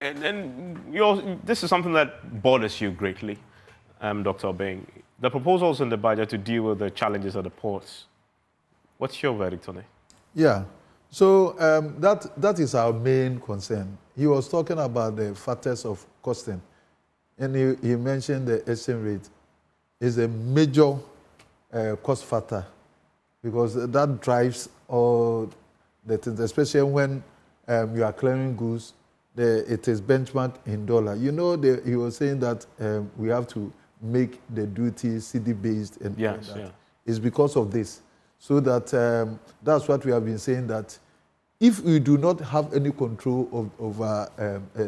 And this is something that bothers you greatly, Dr. Obeng. The proposals in the budget to deal with the challenges of the ports. What's your verdict on it? Yeah, so that is our main concern. He was talking about the factors of costing, and he mentioned the exchange rate is a major cost factor because that drives all the things, especially when you are clearing goods. It is benchmarked in dollar. You know, he was saying that we have to make the duty CD-based and yes, that. Yeah. It's because of this. So that that's what we have been saying, that if we do not have any control over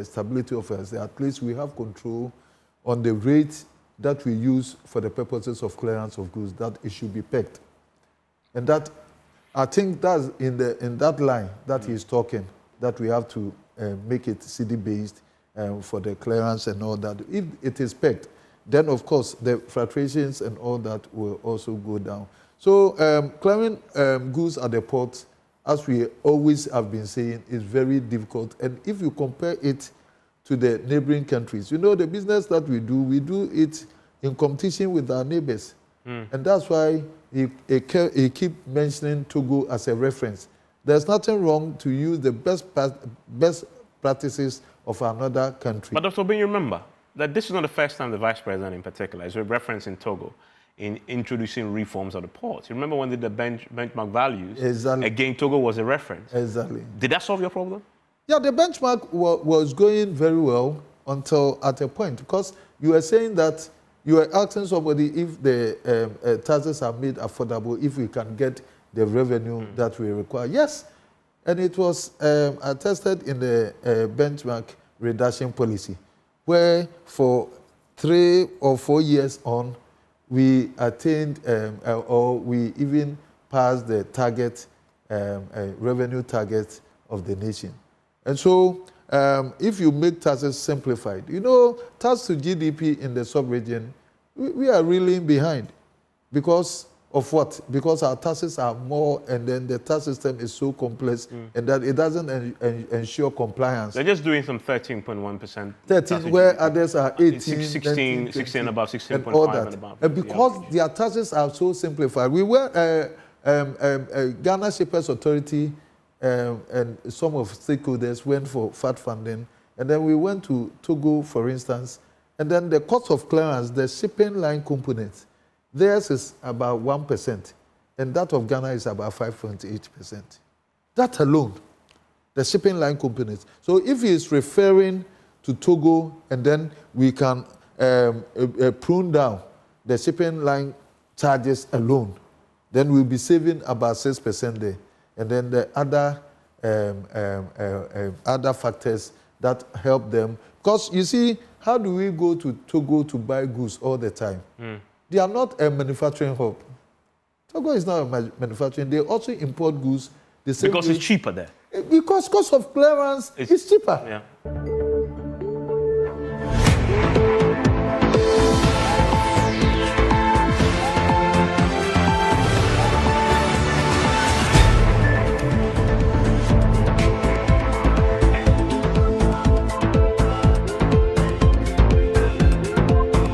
stability of us, at least we have control on the rate that we use for the purposes of clearance of goods, that it should be pegged. And that, I think that's in that line that he's talking, that we have to make it CD-based for the clearance and all that. If it is pegged, then of course the fluctuations and all that will also go down. So clearing goods at the port, as we always have been saying, is very difficult. And if you compare it to the neighboring countries, you know, the business that we do it in competition with our neighbors. And that's why he keep mentioning Togo as a reference. There's nothing wrong to use the best practices of another country. But Dr. Obeng, you remember that this is not the first time the Vice President in particular is referencing Togo in introducing reforms of the ports. You remember when they did the benchmark values? Exactly. Again, Togo was a reference. Exactly. Did that solve your problem? Yeah, the benchmark was going very well until at a point, because you were saying that you were asking somebody if the taxes are made affordable, if we can get the revenue that we require. Yes, and it was attested in the benchmark reduction policy, where for 3 or 4 years on, we attained or we even passed the target, revenue target of the nation. And so if you make taxes simplified, you know, tax to GDP in the sub-region, we are reeling behind. Because of what? Because our taxes are more, and then the tax system is so complex, and that it doesn't ensure compliance. They're just doing some 13.1%. 13, where others are 18, 16, 16 above, 16.5 and above. And because their taxes are so simplified, we were Ghana Shippers Authority and some of stakeholders went for FAT funding, and then we went to Togo, for instance, and then the cost of clearance, the shipping line component, theirs is about 1%, and that of Ghana is about 5.8%. That alone, the shipping line components. So if he is referring to Togo, and then we can prune down the shipping line charges alone, then we'll be saving about 6% there. And then the other factors that help them. Because you see, how do we go to Togo to buy goods all the time? They are not a manufacturing hub. Togo is not a manufacturing. They also import goods. Because it's cheaper there. Because cost of clearance is cheaper. Yeah.